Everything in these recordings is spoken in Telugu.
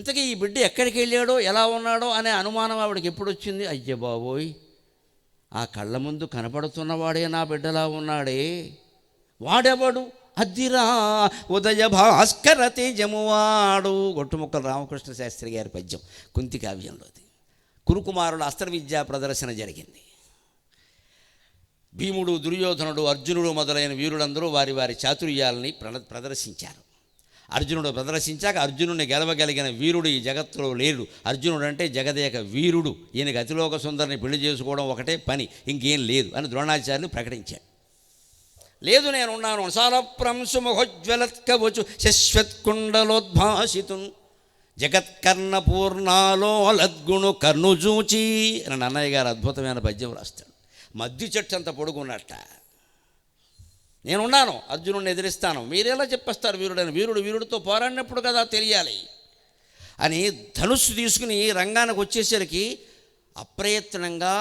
ఇంతకీ ఈ బిడ్డ ఎక్కడికి వెళ్ళాడో ఎలా ఉన్నాడో అనే అనుమానం ఆవిడకి ఎప్పుడు వచ్చింది? అయ్య బాబోయ్, ఆ కళ్ళ ముందు కనపడుతున్నవాడే నా బిడ్డలా ఉన్నాడే, వాడెవడు? అద్దిరా ఉదయ భాస్కర తేజమువాడు. గొట్టుముక్కల రామకృష్ణ శాస్త్రి గారి పద్యం కుంతి కావ్యంలోది. కురుకుమారుల అస్త్ర విద్యా ప్రదర్శన జరిగింది. భీముడు, దుర్యోధనుడు, అర్జునుడు మొదలైన వీరులందరూ వారి వారి చాతుర్యాలని ప్రదర్శించారు. అర్జునుడు ప్రదర్శించాక అర్జునుడిని గెలవగలిగిన వీరుడు ఈ జగత్తులో లేడు. అర్జునుడు అంటే జగదేక వీరుడు, ఈయనకి అతిలోక సుందరిని పెళ్లి చేసుకోవడం ఒకటే పని, ఇంకేం లేదు అని ద్రోణాచార్యులు ప్రకటించాడు. లేదు, నేనున్నాను. సాలప్రంశుముఖోజ్వలత్కవచు శశ్వత్కుండలోద్భాసితు జగత్కర్ణపూర్ణాలో లద్గుణు కర్ణుజూచి అని అన్నయ్య గారు అద్భుతమైన పద్యం రాస్తాడు. మద్ది చెట్టు అంత పొడుగున్నట్ట నేనున్నాను, అర్జునుడిని ఎదిరిస్తాను. మీరెలా చెప్పేస్తారు వీరుడని? వీరుడు వీరుడితో పోరాడినప్పుడు కదా తెలియాలి అని ధనుస్సు తీసుకుని రంగానికి వచ్చేసరికి అప్రయత్నంగా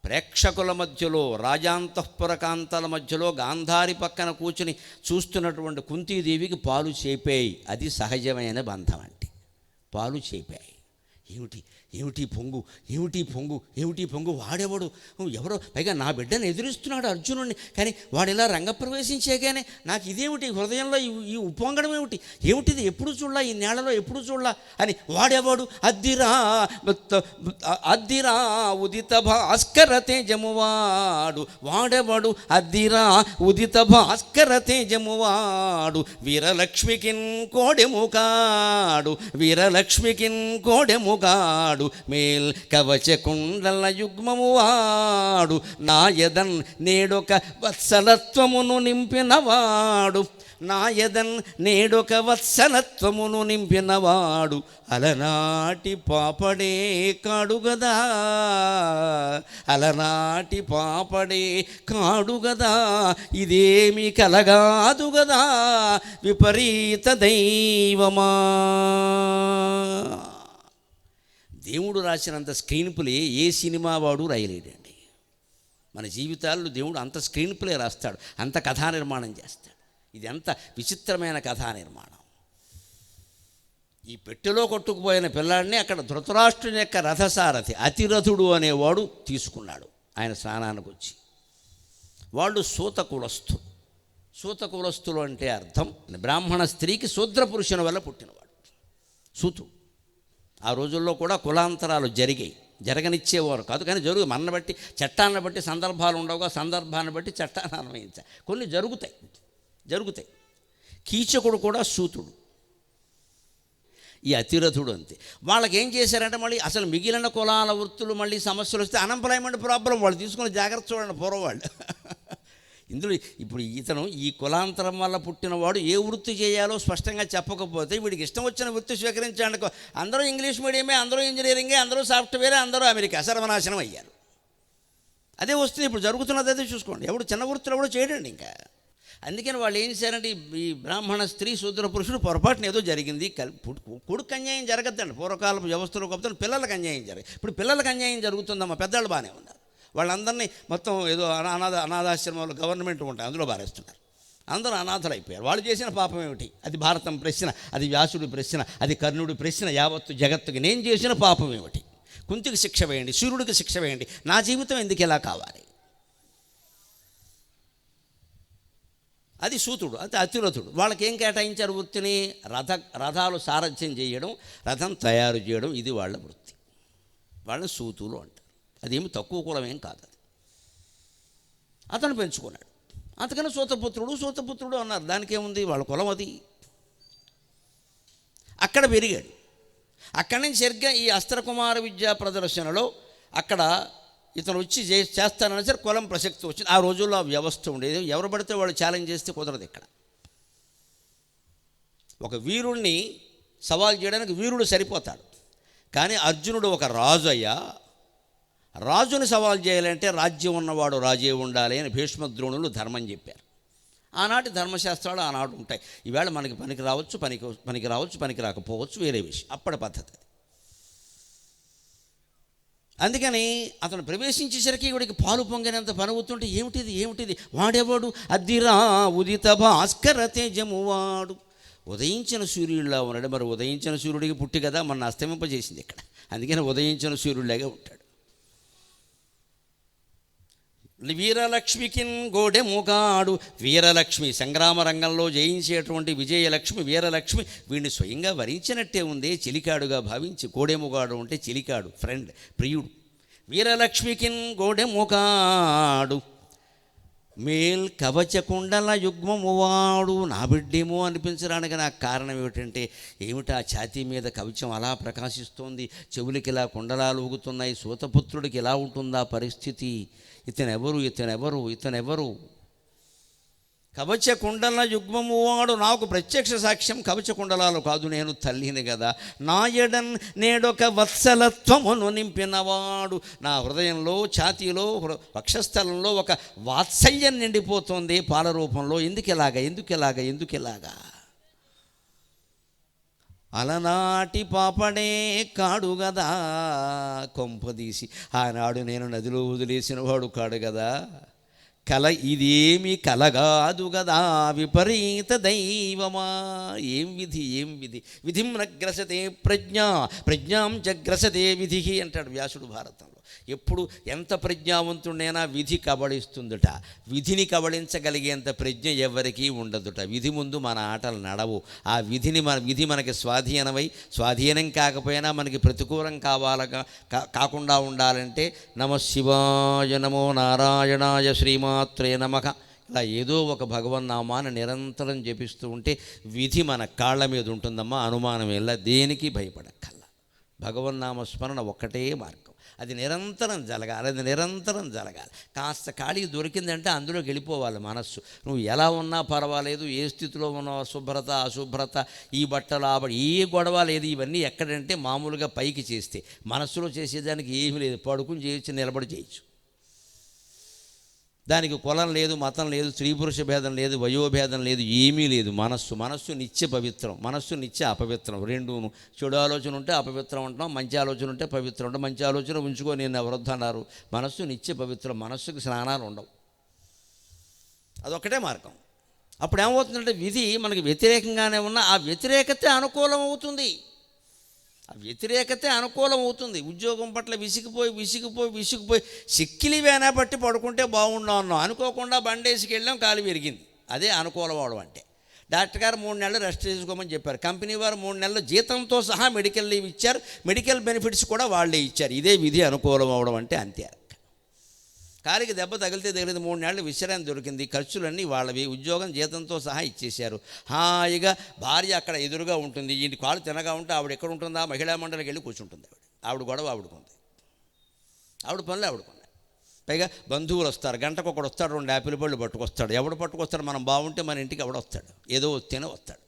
ప్రేక్షకుల మధ్యలో, రాజాంతఃపుర కాంతల మధ్యలో గాంధారి పక్కన కూర్చుని చూస్తున్నటువంటి కుంతీదేవికి పాలు చేపాయి. అది సహజమైన బంధం అంటే. పాలు చేపాయి. ఏమిటి ఏమిటి పొంగు, ఏమిటి పొంగు, ఏమిటి పొంగు, వాడెవడు, ఎవరో, పైగా నా బిడ్డను ఎదురిస్తున్నాడు అర్జునుడిని, కానీ వాడు ఇలా రంగప్రవేశించేగానే నాకు ఇదేమిటి హృదయంలో ఈ ఉప్పొంగడం ఏమిటి, ఏమిటిది, ఎప్పుడు చూడలా, ఈ నేలలో ఎప్పుడు చూడలా అని. వాడెవడు? అద్దిరా ఉదిత భాస్కర తేజమువాడు. వాడెవడు? అద్దిరా ఉదిత భాస్కర తేజమువాడు. వీరలక్ష్మికిన్ కోడెముకాడు, వీరలక్ష్మికిన్ కోడెముకాడు. మేల్ కవచ కుండల యుగ్మము వాడు. నాయదన్ నేడొక వత్సలత్వమును నింపినవాడు. నాయదన్ నేడొక వత్సలత్వమును నింపినవాడు. అలనాటి పాపడే కాడుగదా, అలనాటి పాపడే కాడుగదా. ఇదేమి కలగాదు గదా విపరీత దైవమా. దేవుడు రాసినంత స్క్రీన్ ప్లే ఏ సినిమా వాడు రాయలేడండి. మన జీవితాల్లో దేవుడు అంత స్క్రీన్ ప్లే రాస్తాడు, అంత కథా నిర్మాణం చేస్తాడు. ఇది ఎంత విచిత్రమైన కథా నిర్మాణం. ఈ పెట్టెలో కొట్టుకుపోయిన పిల్లాడిని అక్కడ ధృతరాష్ట్రుని యొక్క రథసారథి అతిరథుడు అనేవాడు తీసుకున్నాడు ఆయన స్నానానికి వచ్చి. వాళ్ళు సూత కులస్థులు. సూత కులస్థులు అంటే అర్థం బ్రాహ్మణ స్త్రీకి శూద్ర పురుషుని వల్ల పుట్టినవాడు సూతుడు. ఆ రోజుల్లో కూడా కులాంతరాలు జరగనిచ్చేవారు కాదు, కానీ మన్న బట్టి చట్టాన్ని బట్టి సందర్భాలు ఉండవుగా, సందర్భాన్ని బట్టి చట్టాన్ని అన్వయించాలి. కొన్ని జరుగుతాయి. కీచకుడు కూడా సూతుడు, ఈ అతిరథుడు అంతే. వాళ్ళకి ఏం చేశారంటే మళ్ళీ అసలు మిగిలిన కులాల వృత్తులు మళ్ళీ సమస్యలు వస్తే అన్ఎంప్లాయ్మెంట్ ప్రాబ్లం వాళ్ళు తీసుకుని జాగ్రత్త చూడండి పూర్వవాళ్ళు. ఇందులో ఇప్పుడు ఇతను ఈ కులాంతరం వల్ల పుట్టినవాడు ఏ వృత్తి చేయాలో స్పష్టంగా చెప్పకపోతే వీడికి ఇష్టం వచ్చిన వృత్తి స్వీకరించాడు. అందరూ ఇంగ్లీష్ మీడియమే, అందరూ ఇంజనీరింగే, అందరూ సాఫ్ట్వేరే, అందరూ అమెరికా, సర్వనాశనం అయ్యారు. అదే వస్తుంది ఇప్పుడు జరుగుతున్నది. అదే చూసుకోండి. ఎవడు చిన్న వృత్తులు ఎవడో చేయడండి ఇంకా. అందుకని వాళ్ళు ఏం చేశారంటే ఈ బ్రాహ్మణ స్త్రీ శూద్ర పురుషుడు పొరపాటున ఏదో జరిగింది, కొడుకు అన్యాయం జరగద్దండి. పూర్వకాలపు వ్యవస్థలో కాకపోతే పిల్లలకు అన్యాయం జరిగింది. ఇప్పుడు పిల్లలకు అన్యాయం జరుగుతుందమ్మా, పెద్దవాళ్ళు బాగానే ఉన్నారు. వాళ్ళందరినీ మొత్తం ఏదో అనాథాశ్రమాలు గవర్నమెంట్ ఉంటాయి అందులో బారేస్తున్నారు. అందరూ అనాథలు అయిపోయారు. వాళ్ళు చేసిన పాపం ఏమిటి? అది భారతం ప్రశ్న, అది వ్యాసుడి ప్రశ్న, అది కర్ణుడి ప్రశ్న. యావత్తు జగత్తుకి నేను చేసిన పాపం ఏమిటి? కుంతికి శిక్ష వేయండి, సూర్యుడికి శిక్ష వేయండి, నా జీవితం ఎందుకు ఎలా కావాలి? అది సూతుడు, అది అతిరథుడు. వాళ్ళకి ఏం కేటాయించారు వృత్తిని? రథాలు సారథ్యం చేయడం, రథం తయారు చేయడం, ఇది వాళ్ళ వృత్తి. వాళ్ళని సూతులు అంటారు. అదేమి తక్కువ కులం ఏం కాదు. అది అతను పెంచుకున్నాడు. అందుకని సూతపుత్రుడు అన్నారు. దానికేముంది, వాళ్ళ కులం అది. అక్కడ పెరిగాడు. అక్కడి నుంచి సరిగ్గా ఈ అస్త్రకుమార విద్యా ప్రదర్శనలో అక్కడ ఇతను వచ్చి చేస్తానని సరే కులం ప్రసక్తి వచ్చింది. ఆ రోజుల్లో ఆ వ్యవస్థ ఉండేది. ఎవరు పడితే వాళ్ళు ఛాలెంజ్ చేస్తే కుదరదు. ఇక్కడ ఒక వీరుణ్ణి సవాల్ చేయడానికి వీరుడు సరిపోతాడు. కానీ అర్జునుడు ఒక రాజు అయ్యా, రాజుని సవాల్ చేయాలంటే రాజ్యం ఉన్నవాడు రాజే ఉండాలి అని భీష్మద్రోణులు ధర్మం చెప్పారు. ఆనాటి ధర్మశాస్త్రాలు ఆనాడు ఉంటాయి. ఈవేళ మనకి పనికి రావచ్చు, పనికి రాకపోవచ్చు, వేరే విషయం. అప్పటి పద్ధతి. అందుకని అతను ప్రవేశించేసరికి వీడికి పాలు పొంగినంత పనవుతుంటే ఏమిటిది వాడెవడు? అద్దిరా ఉదిత భాస్కర తేజమువాడు. ఉదయించిన సూర్యుడిలా ఉన్నాడు. మరి ఉదయించిన సూర్యుడికి పుట్టి కదా మన అస్తమింపజేసింది ఇక్కడ, అందుకని ఉదయించిన సూర్యుడిలాగే ఉంటాడు. వీరలక్ష్మికిన్ గోడెముగాడు, వీరలక్ష్మి సంగ్రామ రంగంలో జయించేటువంటి విజయలక్ష్మి వీరలక్ష్మి వీడిని స్వయంగా వరించినట్టే ఉంది. చెలికాడుగా భావించి, గోడెముగాడు అంటే చెలికాడు, ఫ్రెండ్, ప్రియుడు. వీరలక్ష్మికిన్ గోడెముగాడు మేల్ కవచకుండల యుగ్మము వాడు. నా బిడ్డేమో అనిపించడానికి నాకు కారణం ఏమిటంటే, ఏమిటా ఛాతీ మీద కవచం అలా ప్రకాశిస్తోంది, చెవులకి ఇలా కుండలాలు ఊగుతున్నాయి, సూతపుత్రుడికి ఇలా ఉంటుందా పరిస్థితి? ఇతనెవరు? కవచ కుండల యుగ్మము వాడు నాకు ప్రత్యక్ష సాక్ష్యం. కవచ కుండలాలు కాదు, నేను తల్లిని కదా. నాయడన్ నేడొక వత్సలత్వమును నింపినవాడు. నా హృదయంలో, ఛాతీలో, వక్షస్థలంలో ఒక వాత్సల్యం నిండిపోతుంది పాల రూపంలో. ఎందుకిలాగా అలనాటి పాపడే కాడు గదా, కొంపదీసి ఆనాడు నేను నదిలో వదిలేసిన వాడు కాడు కదా. ఇదేమి కలగాదు గదా, విపరీత దైవమా. ఏం విధి విధిం నగ్రసతే ప్రజ్ఞాం జగ్రసతే విధి అంటాడు వ్యాసుడు భారతంలో. ఎప్పుడు ఎంత ప్రజ్ఞావంతుడైనా విధి కబళిస్తుందట. విధిని కబళించగలిగేంత ప్రజ్ఞ ఎవరికీ ఉండదుట. విధి ముందు మన ఆటలు నడవు. ఆ విధి మనకి స్వాధీనం కాకపోయినా మనకి ప్రతికూలం కాకుండా ఉండాలంటే నమఃశివాయ, నమో నారాయణాయ, శ్రీమాత్రే నమః, ఇలా ఏదో ఒక భగవన్నామాన్ని నిరంతరం జపిస్తూ ఉంటే విధి మన కాళ్ళ మీద ఉంటుందమ్మా. అనుమానం ఎలా, దేనికి భయపడక్కల్లా. భగవన్నామ స్మరణ ఒక్కటే మార్గం. అది నిరంతరం జరగాలి. కాస్త ఖాళీ దొరికిందంటే అందులోకి వెళ్ళిపోవాలి మనస్సు. నువ్వు ఎలా ఉన్నా పర్వాలేదు, ఏ స్థితిలో ఉన్నావు, శుభ్రత అశుభ్రత, ఈ బట్టలు ఏ గొడవ లేదు. ఇవన్నీ ఎక్కడంటే మామూలుగా పైకి చేస్తే, మనస్సులో చేసేదానికి ఏమీ లేదు. పడుకుని చేయొచ్చు, నిలబడి చేయొచ్చు. దానికి కులం లేదు, మతం లేదు, స్త్రీ పురుష భేదం లేదు, వయోభేదం లేదు, ఏమీ లేదు. మనస్సు నిత్య పవిత్రం, మనస్సు నిత్య అపవిత్రం. రెండూను. చెడు ఆలోచన ఉంటే అపవిత్రం అంటాం, మంచి ఆలోచన ఉంటే పవిత్రం ఉంటాం. మంచి ఆలోచన ఉంచుకో, నేను ఎవరొద్దు అన్నారు. మనస్సు నిత్య పవిత్రం, మనస్సుకి స్నానాలు ఉండవు. అదొక్కటే మార్గం. అప్పుడు ఏమవుతుందంటే విధి మనకి వ్యతిరేకంగానే ఉన్నా ఆ వ్యతిరేకతే అనుకూలం అవుతుంది. ఉద్యోగం పట్ల విసిగిపోయి సిక్కిలి వేనా పట్టి పడుకుంటే బాగుండా అన్నాం, అనుకోకుండా బండేసికి వెళ్ళాం, కాలు విరిగింది. అదే అనుకూలం అవడం అంటే. డాక్టర్ గారు 3 నెలలు రెస్ట్ చేసుకోమని చెప్పారు. కంపెనీ వారు 3 నెలలు జీతంతో సహా మెడికల్ లీవ్ ఇచ్చారు, మెడికల్ బెనిఫిట్స్ కూడా వాళ్ళే ఇచ్చారు. ఇదే విధి అనుకూలం అవడం అంటే. అంతే. కాలికి దెబ్బ తగిలితే 3 నెలలు విశ్రాంతి దొరికింది, ఖర్చులన్నీ వాళ్ళవి, ఉద్యోగం జీతంతో సహా ఇచ్చేశారు. హాయిగా భార్య అక్కడ ఎదురుగా ఉంటుంది. ఇంటి కాలు తినగా ఉంటే ఆవిడ ఎక్కడ ఉంటుందా, మహిళా మండలికి వెళ్ళి కూర్చుంటుంది. ఆవిడ గొడవ ఆవిడకుంది, ఆవిడ పనులు ఆవిడకున్నాయి. పైగా బంధువులు వస్తారు, గంటకొకడు వస్తాడు, 2 యాపిల్ పళ్ళు పట్టుకొస్తాడు. ఎవడు పట్టుకొస్తాడు? మనం బాగుంటే మన ఇంటికి ఎవడొస్తాడు? ఏదో వస్తేనే వస్తాడు.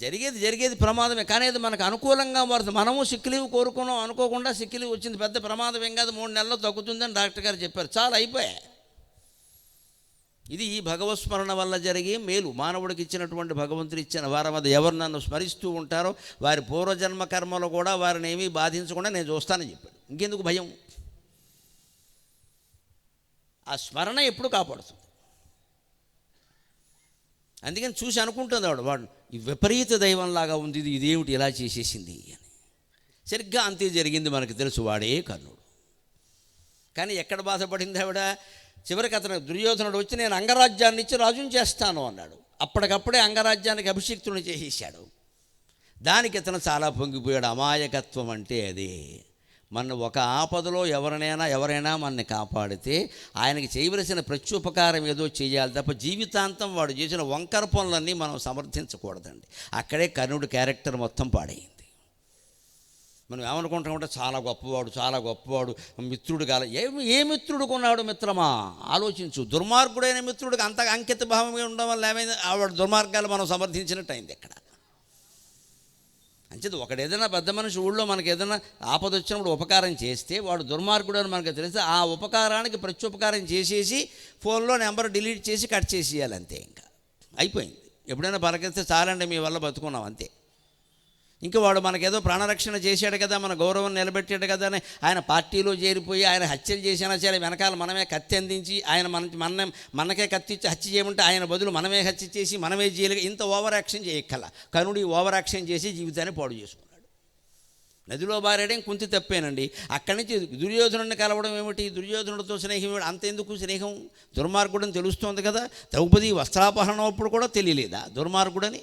జరిగేది ప్రమాదమే. కానీ అది మనకు అనుకూలంగా మారుతుంది. మనము సిక్కిలీవ్ కోరుకున్నాం, అనుకోకుండా సిక్కిలీవ్ వచ్చింది. పెద్ద ప్రమాదం ఏం కాదు, 3 నెలల్లో తగ్గుతుందని డాక్టర్ గారు చెప్పారు. చాలా అయిపోయాయి. ఇది ఈ భగవత్స్మరణ వల్ల జరిగే మేలు. మానవుడికి ఇచ్చినటువంటి భగవంతుడు ఇచ్చిన వారి మీద ఎవరు నన్ను స్మరిస్తూ ఉంటారో వారి పూర్వజన్మ కర్మలు కూడా వారిని ఏమీ బాధించకుండా నేను చూస్తానని చెప్పాడు. ఇంకెందుకు భయం? ఆ స్మరణ ఎప్పుడు కాపాడుతుంది. అందుకని చూసి అనుకుంటుంది వాడు ఈ విపరీత దైవంలాగా ఉంది, ఇదేమిటి ఇలా చేసేసింది అని. సరిగ్గా అంతే జరిగింది. మనకు తెలుసు, వాడే కర్ణుడు. కానీ ఎక్కడ బాధపడింది ఆవిడ? చివరికి అతను దుర్యోధనుడు వచ్చి నేను అంగరాజ్యాన్ని ఇచ్చి రాజుని చేస్తాను అన్నాడు. అప్పటికప్పుడే అంగరాజ్యానికి అభిషిక్తుని చేసేసాడు. దానికి ఇతను చాలా పొంగిపోయాడు. అమాయకత్వం అంటే అదే. మన ఒక ఆపదలో ఎవరైనా మనని కాపాడితే ఆయనకి చేయవలసిన ప్రత్యుపకారం ఏదో చేయాలి తప్ప జీవితాంతం వాడు చేసిన వంకర పనులన్నీ మనం సమర్థించకూడదండి. అక్కడే కర్ణుడి క్యారెక్టర్ మొత్తం పాడైంది. మనం ఏమనుకుంటామంటే చాలా గొప్పవాడు మిత్రుడు కాల. ఏ మిత్రుడు కొన్నాడు మిత్రమా? ఆలోచించు. దుర్మార్గుడైన మిత్రుడికి అంత అంకిత భావంగా ఉండడం వల్ల ఏమైంది? ఆవిడ దుర్మార్గాలు మనం సమర్థించినట్టు అయింది ఇక్కడ. అంచేది ఒకడు ఏదైనా పెద్ద మనిషి ఊళ్ళో మనకి ఏదైనా ఆపద వచ్చినప్పుడు ఉపకారం చేస్తే వాడు దుర్మార్గుడు అని మనకు తెలిస్తే ఆ ఉపకారానికి ప్రత్యుపకారం చేసేసి ఫోన్లో నెంబర్ డిలీట్ చేసి కట్ చేసేయాలి. అంతే, ఇంకా అయిపోయింది. ఎప్పుడైనా పలకిస్తే చాలండి మీ వల్ల బతుకున్నాం అంతే. ఇంకా వాడు మనకేదో ప్రాణరక్షణ చేశాడు కదా, మన గౌరవం నిలబెట్టాడు కదా అని ఆయన పార్టీలో చేరిపోయి ఆయన హత్యలు చేసినా సరే వెనకాల మనమే కత్తి అందించి ఆయన మనకే కత్తి ఇచ్చి హత్య చేయమంటే ఆయన బదులు మనమే హత్య చేసి మనమే చేయలేక ఇంత ఓవర్ యాక్షన్ చేయక్కల. కర్ణుడు ఈ ఓవర్ యాక్షన్ చేసి జీవితాన్ని పాడు చేసుకున్నాడు. నదిలో బారేయడం కుంతి తప్పేనండి. అక్కడి నుంచి దుర్యోధనుడిని కలవడం ఏమిటి, దుర్యోధనుడితో స్నేహం అంతెందుకు స్నేహం, దుర్మార్గుడని తెలుస్తోంది కదా. ద్రౌపది వస్త్రాపహరణం అప్పుడు కూడా తెలియలేదా దుర్మార్గుడని.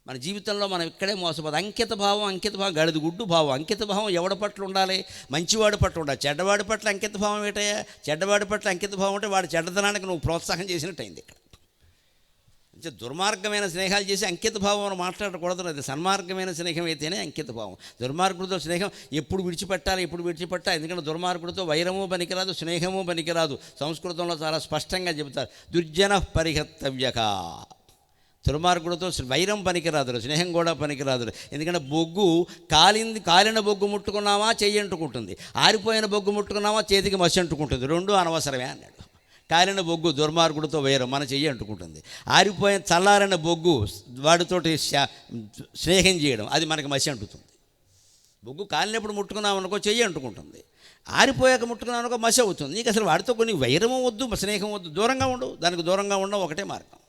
మన జీవితంలో మనం ఇక్కడే మోసపోదు. అంకిత భావం గడిది గుడ్డు భావం. అంకిత భావం ఎవడి పట్ల ఉండాలి, మంచివాడి పట్ల ఉండాలి. చెడ్డవాడి పట్ల అంకిత భావం ఏంటయ్యా, చెడ్డవాడి పట్ల అంకిత భావం అంటే వాడి చెడ్డతనానికి నువ్వు ప్రోత్సాహం చేసినట్టు అయింది ఇక్కడ. అంటే దుర్మార్గమైన స్నేహాలు చేసి అంకిత భావం మాట్లాడకూడదు. అది సన్మార్గమైన స్నేహం అయితేనే అంకిత భావం. దుర్మార్గుడితో స్నేహం ఎప్పుడు విడిచిపెట్టాలి. ఎందుకంటే దుర్మార్గుడితో వైరము పనికిరాదు, స్నేహము పనికిరాదు. సంస్కృతంలో చాలా స్పష్టంగా చెబుతారు, దుర్జన పరిహర్తవ్యక. దుర్మార్గుడితో వైరం పనికిరాదు, స్నేహం కూడా పనికిరాదు. ఎందుకంటే బొగ్గు కాలిన బొగ్గు ముట్టుకున్నామా చెయ్యి అంటుకుంటుంది, ఆరిపోయిన బొగ్గు ముట్టుకున్నామా చేతికి మసి అంటుకుంటుంది. రెండూ అనవసరమే అన్నాడు. కాలిన బొగ్గు దుర్మార్గుడితో వైరం, మన చెయ్యి అంటుకుంటుంది. ఆరిపోయిన చల్లారిన బొగ్గు వాడితోటి స్నేహం చేయడం, అది మనకి మసి అంటుతుంది. బొగ్గు కాలినప్పుడు ముట్టుకున్నామనుకో చెయ్యి అంటుకుంటుంది, ఆరిపోయాక ముట్టుకున్నామనుకో మసి అవుతుంది. నీకు అసలు వాడితో కొన్ని వైరము వద్దు, స్నేహం వద్దు, దూరంగా ఉండు. దానికి దూరంగా ఉండడం ఒకటే మార్గం.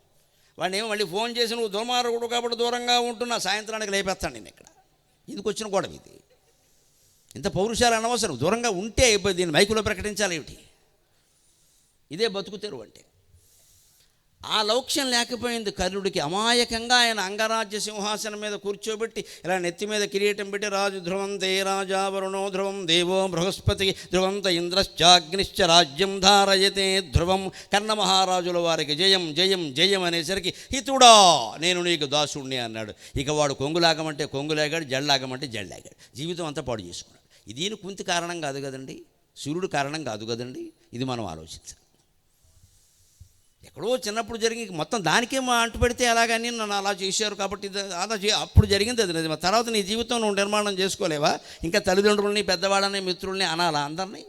వాడిని ఏమో మళ్ళీ ఫోన్ చేసి నువ్వు దుర్మార్గుడు కాబట్టి దూరంగా ఉంటున్నా, సాయంత్రానికి లేపేస్తాను నేను ఇక్కడ. ఎందుకు వచ్చిన గొడవ ఇది? ఇంత పౌరుషాలు అనవసరం. దూరంగా ఉంటే అయిపోయి దీన్ని మైకులో ప్రకటించాలి ఏమిటి? ఇదే బతుకు తెరువు అంటే. ఆ లౌక్యం లేకపోయింది కర్ణుడికి. అమాయకంగా ఆయన అంగరాజ్య సింహాసనం మీద కూర్చోబెట్టి ఇలా నెత్తి మీద కిరీటం పెట్టి, రాజు ధ్రువం తే రాజా వరుణో ధ్రువం దేవో బృహస్పతి ధ్రువంత ఇంద్రశ్చాగ్నిశ్చ రాజ్యం ధారయతే ధ్రువం. కర్ణ మహారాజుల వారికి జయం జయం జయం అనేసరికి, హితుడా నేను నీకు దాసుణ్ణి అన్నాడు. ఇక వాడు కొంగులాగమంటే కొంగులాగాడు, జళ్ళాగమంటే జళ్ళాగాడు. జీవితం అంతా పాడు చేసుకున్నాడు. ఇది కుంతి కారణం కాదు కదండి, సూర్యుడు కారణం కాదు కదండి. ఇది మనం ఆలోచించాలి. ఎక్కడో చిన్నప్పుడు జరిగి మొత్తం దానికేమో అంటుపెడితే ఎలాగని నన్ను అలా చేశారు కాబట్టి అప్పుడు జరిగింది అది నిజమే. తర్వాత నీ జీవితం నువ్వు నిర్మాణం చేసుకోలేవా? ఇంకా తల్లిదండ్రులని, పెద్దవాళ్ళని, మిత్రుల్ని అనాలా అందరినీ?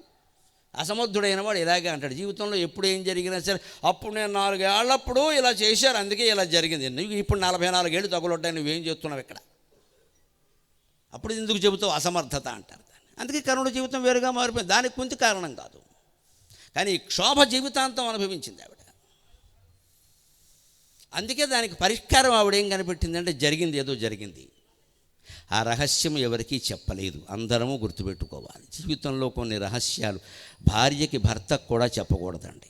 అసమర్థుడైన వాడు ఇలాగే అంటాడు. జీవితంలో ఎప్పుడు ఏం జరిగినా సరే, అప్పుడు నేను 4 ఏళ్ళప్పుడు ఇలా చేశారు అందుకే ఇలా జరిగింది. నువ్వు ఇప్పుడు 44 ఏళ్ళు తగులొట్టాయి, నువ్వేం చేస్తున్నావు ఇక్కడ? అప్పుడు ఎందుకు చెబుతావు అసమర్థత అంటారు దాన్ని. అందుకే కర్ణుడి జీవితం వేరుగా మారిపోయింది. దానికి కుంతి కారణం కాదు. కానీ క్షోభ జీవితాంతం అనుభవించింది ఆవిడ. అందుకే దానికి పరిష్కారం ఆవిడేం కనిపెట్టిందంటే, జరిగింది ఏదో జరిగింది, ఆ రహస్యం ఎవరికీ చెప్పలేదు. అందరము గుర్తుపెట్టుకోవాలి. జీవితంలో కొన్ని రహస్యాలు భార్యకి భర్తకు కూడా చెప్పకూడదండి.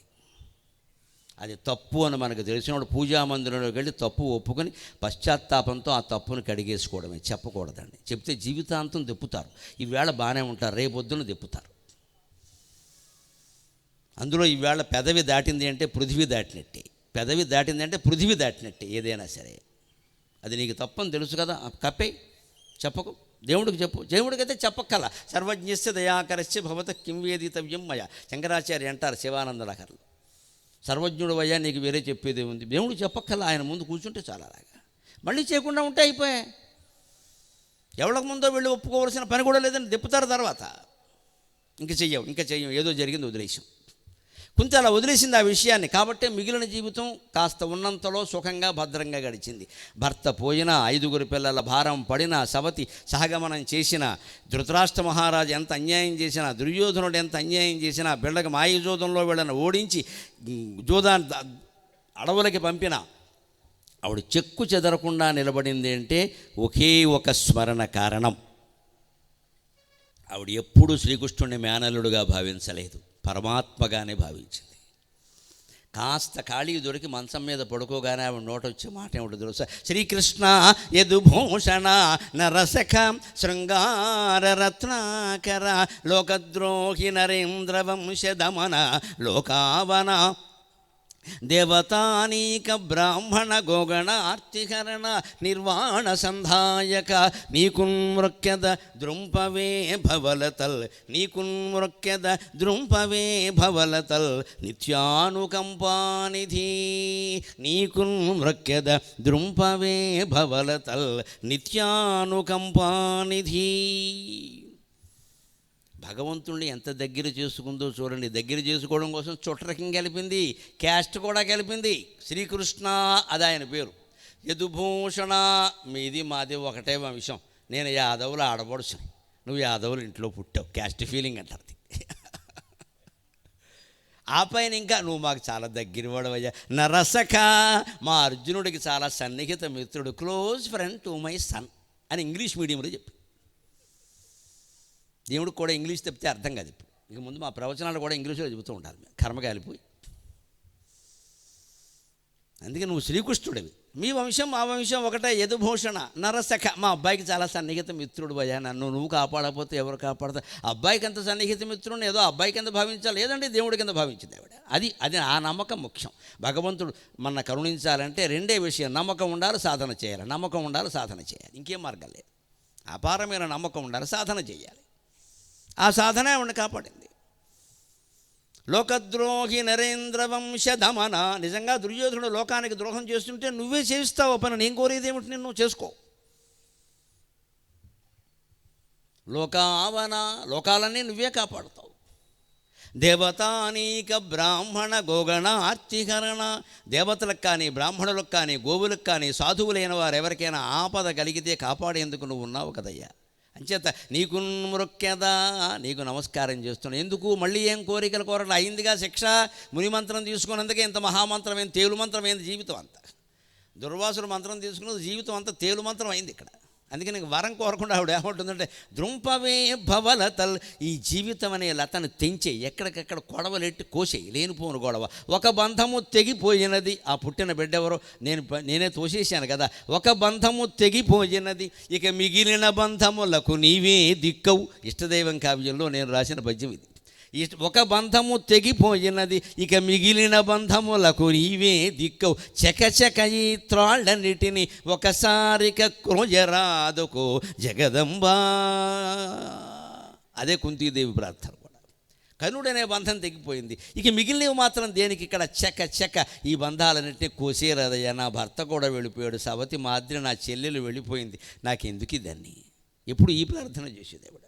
అది తప్పు అని మనకు తెలిసినప్పుడు పూజా మందిరంలోకి వెళ్ళి తప్పు ఒప్పుకొని పశ్చాత్తాపంతో ఆ తప్పును కడిగేసుకోవడమే, చెప్పకూడదండి. చెప్తే జీవితాంతం దెప్పుతారు. ఈవేళ బాగానే ఉంటారు, రేపొద్దున దెప్పుతారు. అందులో ఈవేళ పెదవి దాటింది అంటే పృథివీ దాటినట్టే, పెదవి దాటింది అంటే పృథివీ దాటినట్టే. ఏదైనా సరే అది నీకు తప్పని తెలుసు కదా, కప్పే, చెప్పకు. దేవుడికి చెప్పు. దేవుడికైతే చెప్పక్కల. సర్వజ్ఞస్య దయాకరస్య భవత కిం వేదితవ్యం మయ. శంకరాచార్య అంటారు శివానంద లహరిలో, సర్వజ్ఞుడు అయ్యా నీకు వేరే చెప్పేదే ఉంది. దేవుడికి చెప్పక్కల, ఆయన ముందు కూర్చుంటే చాలా అలాగా. మళ్ళీ చేయకుండా ఉంటే అయిపోయా. ఎవరికి ముందో వెళ్ళి ఒప్పుకోవాల్సిన పని కూడా లేదని దెప్పుతారు. తర్వాత ఇంక చెయ్యం ఏదో జరిగింది వదిలేసాం. కుంతి అలా వదిలేసింది ఆ విషయాన్ని. కాబట్టే మిగిలిన జీవితం కాస్త ఉన్నంతలో సుఖంగా భద్రంగా గడిచింది. భర్త పోయినా, 5 పిల్లల భారం పడినా, సవతి సహగమనం చేసిన, ధృతరాష్ట్ర మహారాజు ఎంత అన్యాయం చేసినా, దుర్యోధనుడు ఎంత అన్యాయం చేసినా, బిళ్ళకి మాయజోదంలో వీళ్ళని ఓడించి జోదాన్ని అడవులకి పంపిన ఆవిడ చెక్కు చెదరకుండా నిలబడింది అంటే ఒకే ఒక స్మరణ కారణం. ఆవిడ ఎప్పుడూ శ్రీకృష్ణుడిని మేనల్లుడుగా భావించలేదు, పరమాత్మగానే భావించింది. కాస్త ఖాళీ దొరికి మంచం మీద పడుకోగానే ఆవిడ నోట వచ్చే మాట ఏమిటో తెలుసా? శ్రీకృష్ణ యదుభూషణ నరసఖ శృంగార రత్నాకర లోకద్రోహి నరేంద్ర వంశదమన లోకావన దేవతానీక బ్రాహ్మణ గోగణ ఆర్తికరణ నిర్వాణ సంధాయక నీకున్మృక్యద ద్రుంపవే భవలతల్ నీకున్మృక్యద ద్రుంపవే భవలతల్ నిత్యానుకంపానిధి నీకున్మృక్యద ద్రుంపవే భవలతల్ నిత్యానుకంపానిధి. భగవంతుణ్ణి ఎంత దగ్గర చేసుకుందో చూడండి. దగ్గర చేసుకోవడం కోసం చుట్టరకం కలిపింది, క్యాస్ట్ కూడా కలిపింది. శ్రీకృష్ణ అది ఆయన పేరు. యదుభూషణ, మీది మాది ఒకటే వంశం, నేను యాదవులు ఆడబడుచుని, నువ్వు యాదవులు ఇంట్లో పుట్టావు, క్యాస్ట్ ఫీలింగ్ అంటారు. ఆ పైన ఇంకా నువ్వు మాకు చాలా దగ్గరవాడవయ్యా, నరసఖ, మా అర్జునుడికి చాలా సన్నిహిత మిత్రుడు, close friend to my son అని ఇంగ్లీష్ మీడియంలో చెప్పి. దేవుడికి కూడా ఇంగ్లీష్ చెప్తే అర్థం కాదు. ఇప్పుడు ఇక ముందు మా ప్రవచనాలు కూడా ఇంగ్లీష్లో చెబుతూ ఉండాలి, కర్మకాలిపోయి. అందుకే నువ్వు శ్రీకృష్ణుడివి, మీ వంశం మా వంశం ఒకటే, యదుభూషణ నరసఖ, మా అబ్బాయికి చాలా సన్నిహిత మిత్రుడు భయ్యా, నన్ను నువ్వు కాపాడకపోతే ఎవరు కాపాడతారు, అబ్బాయికి ఎంత సన్నిహిత మిత్రుడిని ఏదో అబ్బాయి కింద భావించాలి, లేదంటే దేవుడి కింద భావించింది ఆవిడ. అది ఆ నమ్మకం ముఖ్యం. భగవంతుడు మన కరుణించాలంటే రెండే విషయం, నమ్మకం ఉండాలి, సాధన చేయాలి. నమ్మకం ఉండాలి, సాధన చేయాలి, ఇంకేం మార్గం లేదు. అపారమైన నమ్మకం ఉండాలి, సాధన చేయాలి. ఆ సాధన ఆవిడని కాపాడింది. లోకద్రోహి నరేంద్ర వంశధమన, నిజంగా దుర్యోధనుడు లోకానికి ద్రోహం చేస్తుంటే నువ్వే చేస్తావు పని, నేను కోరేది ఏమిటి, నిన్ను చేసుకో. లోకావన, లోకాలన్నీ నువ్వే కాపాడుతావు. దేవతానీక బ్రాహ్మణ గోగణ ఆర్తిహరణ, దేవతలకు కానీ బ్రాహ్మణులకు కానీ గోవులకు కానీ సాధువులైన వారు ఎవరికైనా ఆపద కలిగితే కాపాడేందుకు నువ్వు ఉన్నావు కదయ్యా. అంచేత నీకు మృక్యదా, నీకు నమస్కారం చేస్తున్నాను. ఎందుకు మళ్ళీ ఏం కోరికలు కోరలు, అయిందిగా శిక్ష, మునిమంత్రం తీసుకున్నందుకే ఇంత మహామంత్రం ఏంది, తేలు మంత్రం ఏంది, జీవితం అంతా. దుర్వాసుడు మంత్రం తీసుకున్నది జీవితం అంతా తేలు మంత్రం అయింది ఇక్కడ. అందుకే నీకు వరం కోరకుండా ఆవిడ ఏమంటుందంటే, ద్రుంపవే భవలతల్, ఈ జీవితం అనే లతను తెంచే, ఎక్కడికెక్కడ కొడవలెట్టి కోసేయి, లేనిపోను గొడవ. ఒక బంధము తెగిపోయినది, ఆ పుట్టిన బిడ్డెవరో నేనే తోసేశాను కదా, ఒక బంధము తెగిపోయినది, ఇక మిగిలిన బంధములకు నీవే దిక్కవు. ఇష్టదైవం కావ్యంలో నేను రాసిన పద్యం ఇది. ఒక బంధము తెగిపోయినది, ఇక మిగిలిన బంధములకు నీవే దిక్కవు. చకచక ఈ త్రాళ్ళన్నిటిని ఒకసారిక క్రోజరాదుకో జగదంబా. అదే కుంతీదేవి ప్రార్థన కూడా. కనుడనే బంధం తెగిపోయింది, ఇక మిగిలినవి మాత్రం దేనికి, ఇక్కడ చక ఈ బంధాలన్నింటినీ కోసేరాదయ్యా. నా భర్త కూడా వెళ్ళిపోయాడు, సవతి మాదిరి నా చెల్లెలు వెళ్ళిపోయింది, నాకెందుకు ఇదన్నీ. ఎప్పుడు ఈ ప్రార్థన చేసేది ఆవిడ.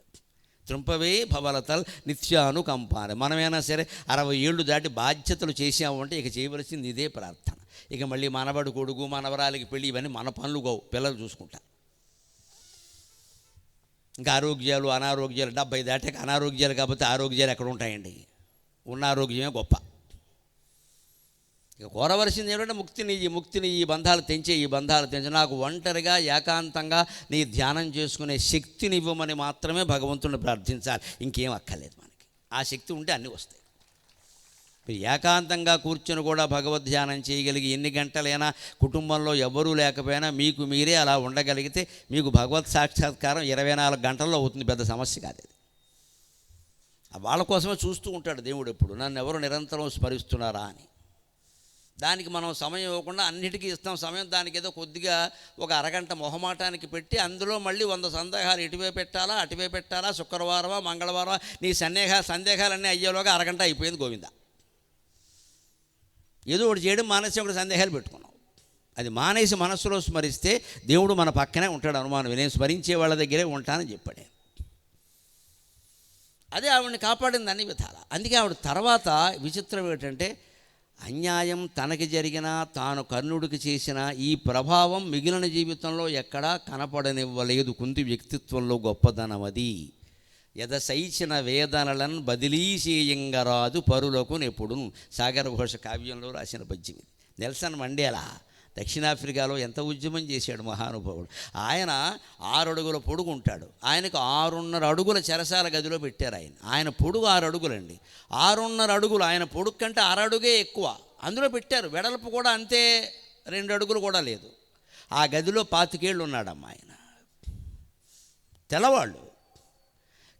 త్రుంపవే భవలతల్ నిత్యానుకంపాన. మనమైనా సరే 60 ఏళ్ళు దాటి బాధ్యతలు చేసామంటే ఇక చేయవలసింది ఇదే ప్రార్థన. ఇక మళ్ళీ మనవడు కొడుకు మనవరాలికి పెళ్ళి, ఇవన్నీ మన పనులు గోవు, పిల్లలు చూసుకుంటారు. ఇంకా ఆరోగ్యాలు అనారోగ్యాలు, 70 దాటాక అనారోగ్యాలు కాకపోతే ఆరోగ్యాలు ఎక్కడ ఉంటాయండి, ఉన్న ఆరోగ్యమే గొప్ప. ఇక కోరవలసింది ఏంటంటే ముక్తిని ఈ బంధాలు తెంచే, ఈ బంధాలు తెంచే, నాకు ఒంటరిగా ఏకాంతంగా నీ ధ్యానం చేసుకునే శక్తిని ఇవ్వమని మాత్రమే భగవంతుడిని ప్రార్థించాలి, ఇంకేం అక్కర్లేదు మనకి. ఆ శక్తి ఉంటే అన్నీ వస్తాయి. మీరు ఏకాంతంగా కూర్చొని కూడా భగవద్ ధ్యానం చేయగలిగి ఎన్ని గంటలైనా, కుటుంబంలో ఎవరూ లేకపోయినా మీకు మీరే అలా ఉండగలిగితే మీకు భగవత్ సాక్షాత్కారం 24 గంటల్లో అవుతుంది, పెద్ద సమస్య కాదు. వాళ్ళ కోసమే చూస్తూ ఉంటాడు దేవుడు ఎప్పుడు, నన్ను ఎవరు నిరంతరం స్మరిస్తున్నారా అని. దానికి మనం సమయం ఇవ్వకుండా అన్నిటికీ ఇస్తాం సమయం, దానికి ఏదో కొద్దిగా ఒక అరగంట మొహమాటానికి పెట్టి అందులో మళ్ళీ 100 సందేహాలు ఇటువే పెట్టాలా అటువే పెట్టాలా, శుక్రవారమా మంగళవారమా, నీ సందేహాలన్నీ అయ్యేలోగా అరగంట అయిపోయింది గోవిందా. ఏదో ఒకటి చేయడం మానేసి ఒకటి సందేహాలు పెట్టుకున్నాం. అది మానేసి మనస్సులో స్మరిస్తే దేవుడు మన పక్కనే ఉంటాడు, అనుమానం. నేను స్మరించే వాళ్ళ దగ్గరే ఉంటానని చెప్పాడు. అదే ఆవిడని కాపాడింది అన్ని విధాల. అందుకే ఆవిడ తర్వాత విచిత్రం ఏంటంటే, అన్యాయం తనకి జరిగినా తాను కర్ణుడికి చేసిన ఈ ప్రభావం మిగిలిన జీవితంలో ఎక్కడా కనపడనివ్వలేదు. కుంతి వ్యక్తిత్వంలో గొప్పదనం అది. యదసైచిన వేదనలను బదిలీ చేయంగరాదు పరులకు నెప్పుడు, సాగర ఘోష కావ్యంలో రాసిన పద్యం ఇది. నెల్సన్ మండేలా దక్షిణాఫ్రికాలో ఎంత ఉద్యమం చేశాడు మహానుభావుడు. ఆయన 6 అడుగుల పొడుగు ఉంటాడు, ఆయనకు 6.5 అడుగుల చెరసాల గదిలో పెట్టారు. ఆయన పొడుగు 6 అడుగులండి, 6.5 అడుగులు ఆయన పొడుగు కంటే 6 అడుగే ఎక్కువ అందులో పెట్టారు. వెడల్పు కూడా అంతే, 2 అడుగులు కూడా లేదు. ఆ గదిలో 25 ఏళ్ళు ఉన్నాడమ్మ ఆయన, తెల్లవాళ్ళు.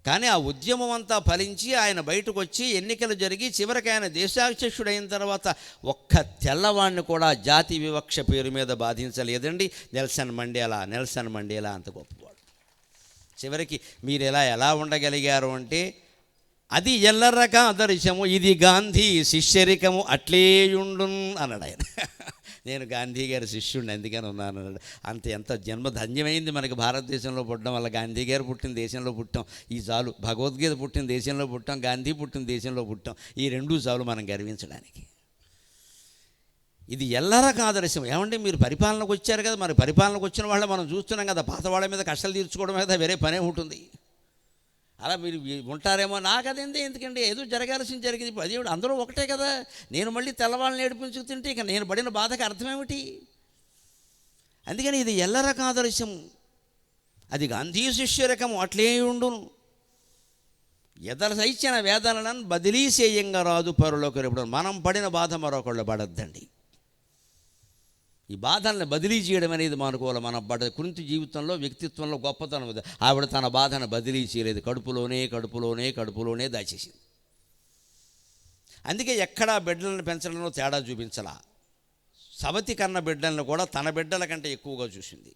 కానీ ఆ ఉద్యమం అంతా ఫలించి ఆయన బయటకు వచ్చి ఎన్నికలు జరిగి చివరికి ఆయన దేశాధ్యక్షుడైన తర్వాత ఒక్క తెల్లవాడిని కూడా జాతి వివక్ష పేరు మీద బాధించలేదండి నెల్సన్ మండేలా అంత గొప్పవాడు. చివరికి మీరు ఎలా ఉండగలిగారు అంటే, అది ఎల్లరక ఆదర్శము, ఇది గాంధీ శిష్యరికము అట్లేయుండు అన్నాడు ఆయన. నేను గాంధీ గారి శిష్యుడిని అందుకని ఉన్నాను అన్నాడు. ఎంత జన్మ ధన్యమైంది మనకి భారతదేశంలో పుట్టడం వల్ల. గాంధీ గారు పుట్టిన దేశంలో పుట్టాం, ఈ చాలు. భగవద్గీత పుట్టిన దేశంలో పుట్టాం, గాంధీ పుట్టిన దేశంలో పుట్టాం, ఈ 2 చాలు మనం గర్వించడానికి. ఇది ఎల్లరకు ఆదర్శం. ఏమంటే మీరు పరిపాలనకు వచ్చారు కదా, మరి పరిపాలనకు వచ్చిన వాళ్ళ మనం చూస్తున్నాం కదా, పాత వాళ్ళ మీద కష్టాలు తీర్చుకోవడం మీద వేరే పనే ఉంటుంది. అలా మీరు ఉంటారేమో, నాకు అదేంటి ఎందుకండి, ఏదో జరగాల్సింది జరిగింది. దేవుడు అందరూ ఒకటే కదా. నేను మళ్ళీ తెల్లవాళ్ళని ఏడిపించుకు తింటే ఇక నేను పడిన బాధకి అర్థమేమిటి? అందుకని ఇది ఎల్లరకు ఆదర్శం. అది గాంధీ శిష్యరకము అట్లే ఉండును. ఎదల సైచ్చిన వేదనలను బదిలీ చేయంగా రాదు పరులోకి రేపు. మనం పడిన బాధ మరొకళ్ళు పడద్దండి. ఈ బాధల్ని బదిలీ చేయడం అనేది మానుకోవాలి. మన కృంతి జీవితంలో, వ్యక్తిత్వంలో గొప్పతనం. ఆవిడ తన బాధను బదిలీ చేయలేదు, కడుపులోనే దాచేసింది. అందుకే ఎక్కడా బిడ్డలను పెంచడంలో తేడా చూపించలా. సవతి కన్న బిడ్డలను కూడా తన బిడ్డల కంటే ఎక్కువగా చూసింది.